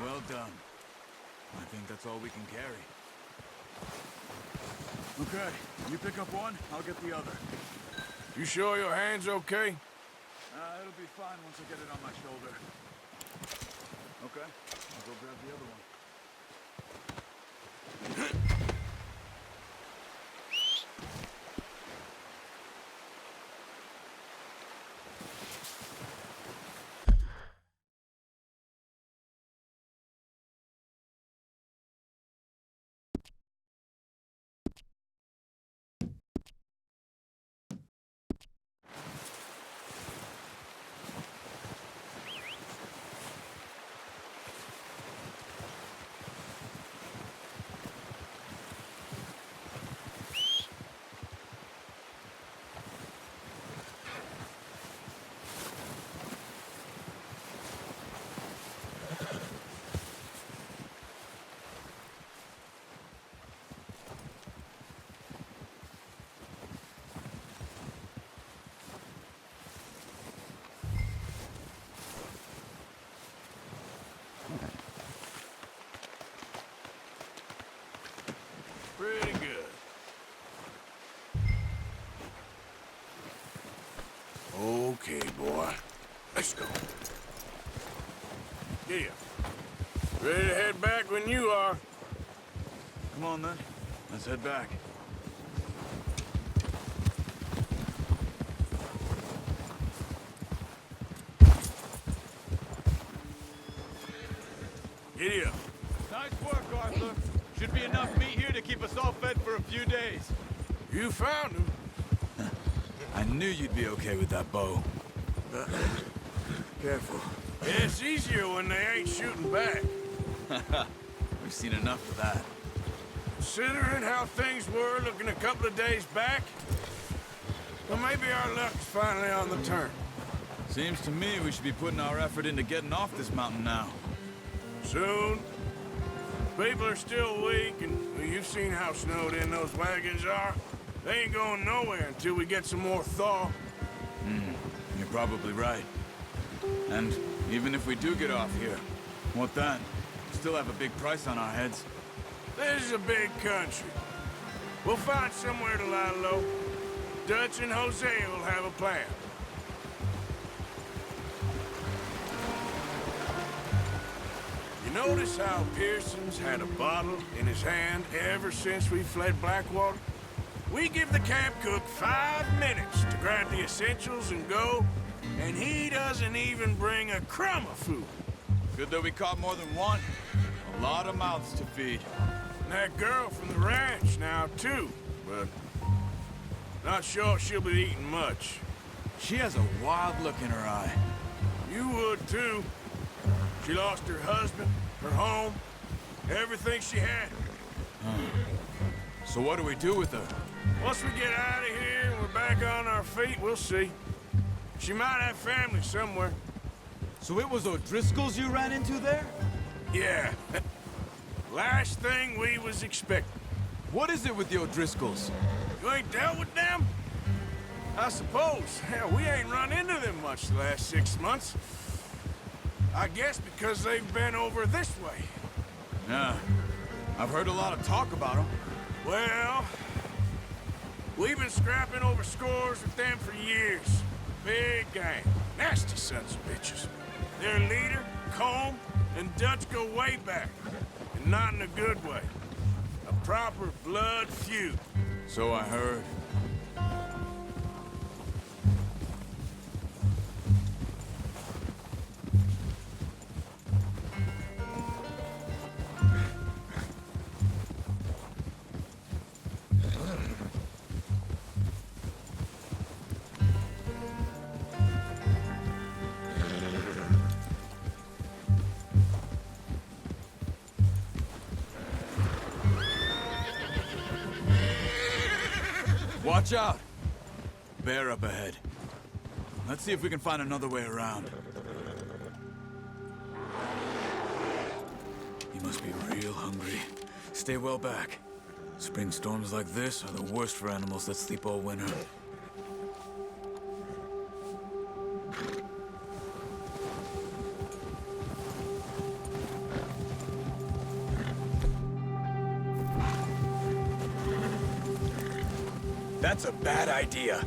Well done. I think that's all we can carry. Okay, you pick up one, I'll get the other. You sure your hand's okay? It'll be fine once I get it on my shoulder. Okay, I'll go grab the other one. Pretty good. Okay, boy. Let's go. Yeah. Ready to head back when you are. Come on then, let's head back. Giddy up. Nice work, Arthur. Should be enough meat here to keep us all fed for a few days. You found him. I knew you'd be okay with that bow. Careful. Yeah, it's easier when they ain't shooting back. We've seen enough of that. Considering how things were looking a couple of days back, well, maybe our luck's finally on the turn. Seems to me we should be putting our effort into getting off this mountain now. Soon. People are still weak, and well, you've seen how snowed in those wagons are. They ain't going nowhere until we get some more thaw. You're probably right. And even if we do get off here, what then? We still have a big price on our heads. This is a big country. We'll find somewhere to lie low. Dutch and Hosea will have a plan. You notice how Pearson's had a bottle in his hand ever since we fled Blackwater? We give the camp cook 5 minutes to grab the essentials and go, and he doesn't even bring a crumb of food. Good that we caught more than one. A lot of mouths to feed. And that girl from the ranch now, too, but not sure she'll be eating much. She has a wild look in her eye. You would, too. She lost her husband, her home, everything she had. So what do we do with her? Once we get out of here and we're back on our feet, we'll see. She might have family somewhere. So it was O'Driscoll's you ran into there? Yeah. Last thing we was expecting. What is it with the O'Driscolls? You ain't dealt with them? I suppose. Hell, we ain't run into them much the last 6 months. I guess because they've been over this way. Yeah. I've heard a lot of talk about them. Well, we've been scrapping over scores with them for years. Big gang. Nasty sons of bitches. Their leader, Colm, and Dutch go way back. And not in a good way. A proper blood feud. So I heard. Watch out! Bear up ahead. Let's see if we can find another way around. You must be real hungry. Stay well back. Spring storms like this are the worst for animals that sleep all winter. That's a bad idea.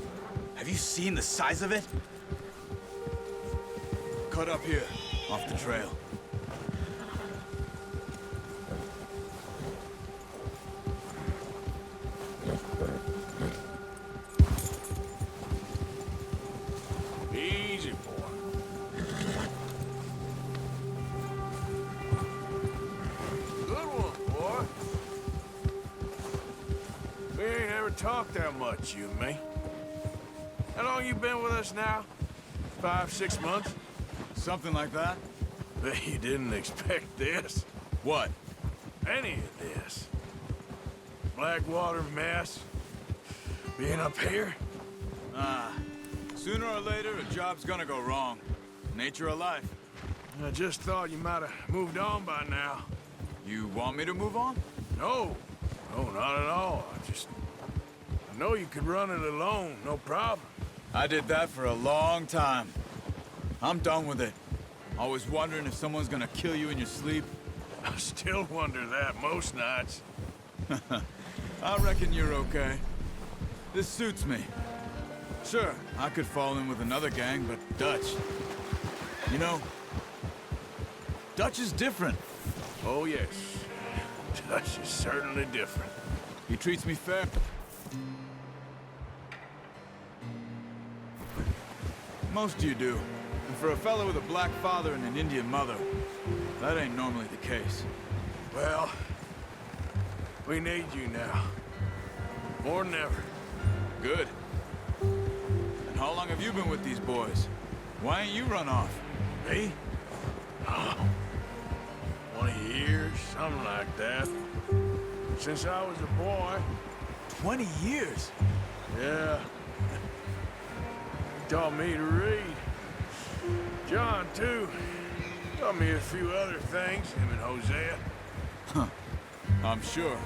Have you seen the size of it? Cut up here, off the trail. Easy, boy. Good one, boy. We ain't ever talked that much, you and me. How long you been with us now? 5, 6 months? Something like that? Bet you didn't expect this. What? Any of this. Blackwater mess. Being up here? Sooner or later, a job's gonna go wrong. Nature of life. I just thought you might have moved on by now. You want me to move on? No. No, not at all. I know you could run it alone, no problem. I did that for a long time. I'm done with it. Always wondering if someone's gonna kill you in your sleep. I still wonder that most nights. I reckon you're okay. This suits me. Sure, I could fall in with another gang, but Dutch... You know, Dutch is different. Oh, yes. Dutch is certainly different. He treats me fair. Most of you do. And for a fellow with a black father and an Indian mother, that ain't normally the case. Well, we need you now. More than ever. Good. And how long have you been with these boys? Why ain't you run off? Me? Oh, 20 years, something like that. Since I was a boy. 20 years? Yeah. Taught me to read. John, too. Taught me a few other things, him and Hosea. I'm sure.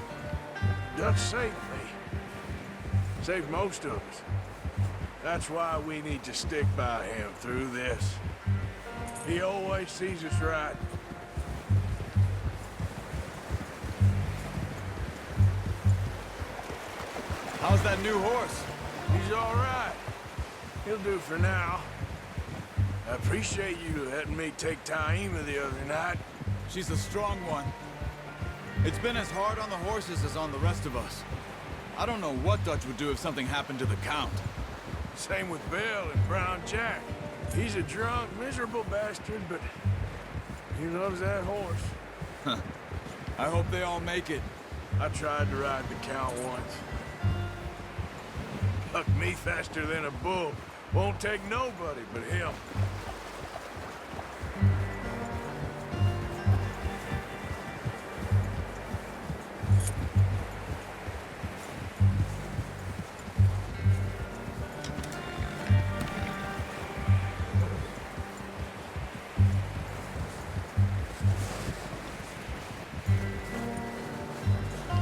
Dutch saved me. Saved most of us. That's why we need to stick by him through this. He always sees us right. How's that new horse? He's all right. He'll do for now. I appreciate you letting me take Taima the other night. She's a strong one. It's been as hard on the horses as on the rest of us. I don't know what Dutch would do if something happened to the Count. Same with Bill and Brown Jack. He's a drunk, miserable bastard, but he loves that horse. I hope they all make it. I tried to ride the Count once. Bucked me faster than a bull. Won't take nobody but him.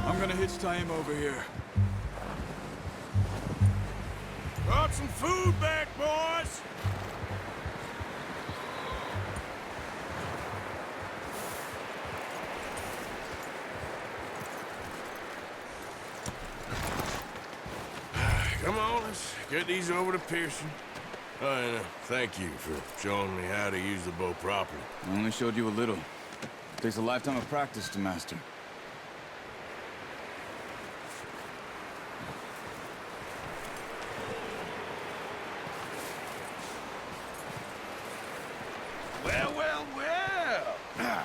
I'm gonna hitch Taima over here. Brought some food back, boys! Come on, let's get these over to Pearson. And thank you for showing me how to use the bow properly. I only showed you a little. Takes a lifetime of practice to master. Well, well, well!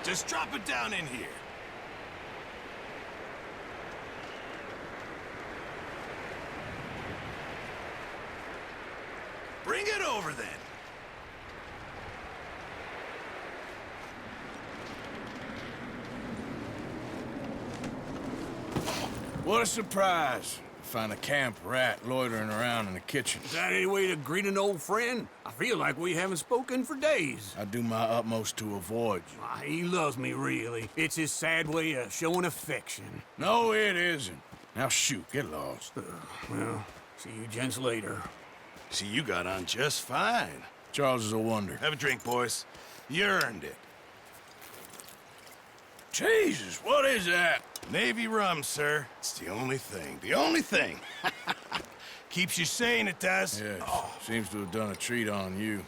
Just drop it down in here. Bring it over, then. What a surprise. Find a camp rat loitering around in the kitchen. Is that any way to greet an old friend? I feel like we haven't spoken for days. I do my utmost to avoid you. He loves me, really. It's his sad way of showing affection. No, it isn't. Now shoot, get lost. Well, see you gents later. See, you got on just fine. Charles is a wonder. Have a drink, boys. You earned it. Jesus, what is that? Navy rum, sir. It's the only thing. The only thing. Keeps you sane, it does. Yeah, seems to have done a treat on you.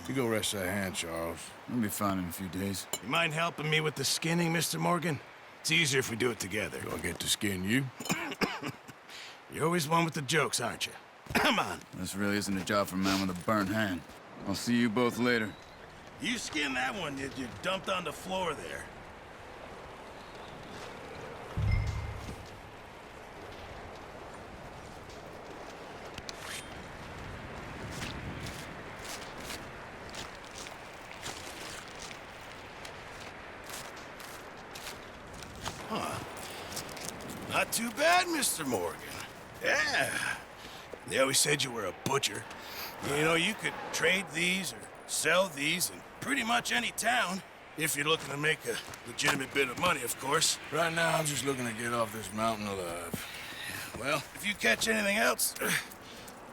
You go rest that hand, Charles. I'll be fine in a few days. You mind helping me with the skinning, Mr. Morgan? It's easier if we do it together. Do I get to skin you? You're always one with the jokes, aren't you? Come on. This really isn't a job for a man with a burnt hand. I'll see you both later. You skinned that one that you dumped on the floor there. Not too bad, Mr. Morgan. Yeah. They always said you were a butcher. You know, you could trade these or sell these in pretty much any town. If you're looking to make a legitimate bit of money, of course. Right now, I'm just looking to get off this mountain alive. Well, if you catch anything else,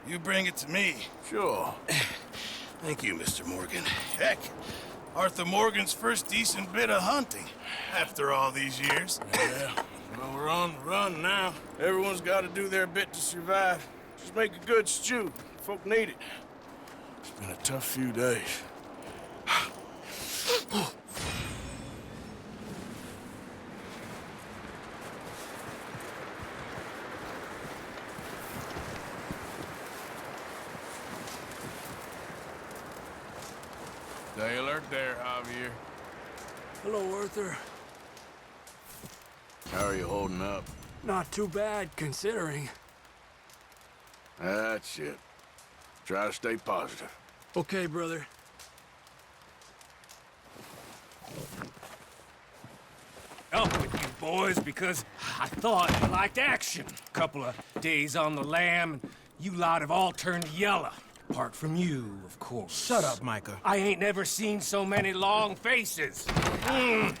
you bring it to me. Sure. Thank you, Mr. Morgan. Heck, Arthur Morgan's first decent bit of hunting after all these years. Yeah. Well, we're on the run now. Everyone's got to do their bit to survive. Just make a good stew. Folk need it. It's been a tough few days. Stay alert there, Javier. Hello, Arthur. How are you holding up? Not too bad, considering. That's it. Try to stay positive. Okay, brother. Up with you boys because I thought you liked action. Couple of days on the lam, and you lot have all turned yellow. Apart from you, of course. Shut up, Micah. I ain't never seen so many long faces. I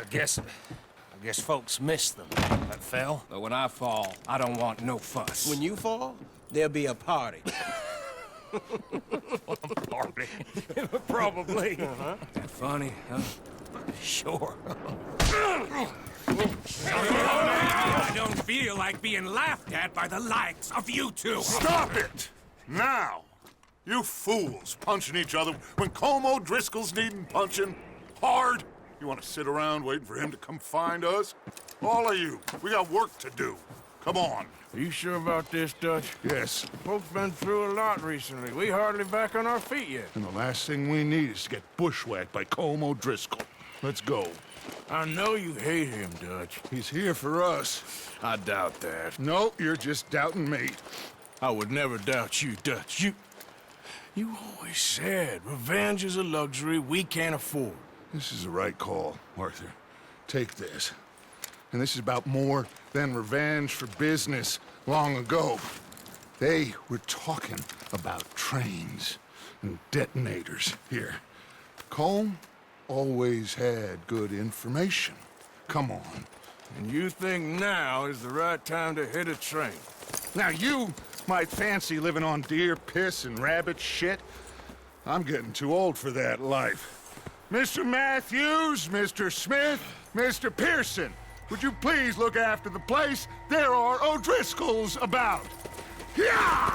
guess folks miss them. That fell. But when I fall, I don't want no fuss. When you fall, there'll be a party. Party. Probably. That funny, huh? Sure. I don't feel like being laughed at by the likes of you two. Stop it! Now! You fools punching each other when Colm O'Driscoll's needing punching hard. You want to sit around waiting for him to come find us? All of you, we got work to do. Come on. Are you sure about this, Dutch? Yes. Folks been through a lot recently. We hardly back on our feet yet. And the last thing we need is to get bushwhacked by Colm O'Driscoll. Let's go. I know you hate him, Dutch. He's here for us. I doubt that. No, you're just doubting me. I would never doubt you, Dutch. You always said revenge is a luxury we can't afford. This is the right call, Arthur. Take this. And this is about more than revenge for business long ago. They were talking about trains and detonators here. Colm always had good information. Come on. And you think now is the right time to hit a train? Now you might fancy living on deer piss and rabbit shit. I'm getting too old for that life. Mr. Matthews, Mr. Smith, Mr. Pearson, would you please look after the place? There are O'Driscolls about. Yeah!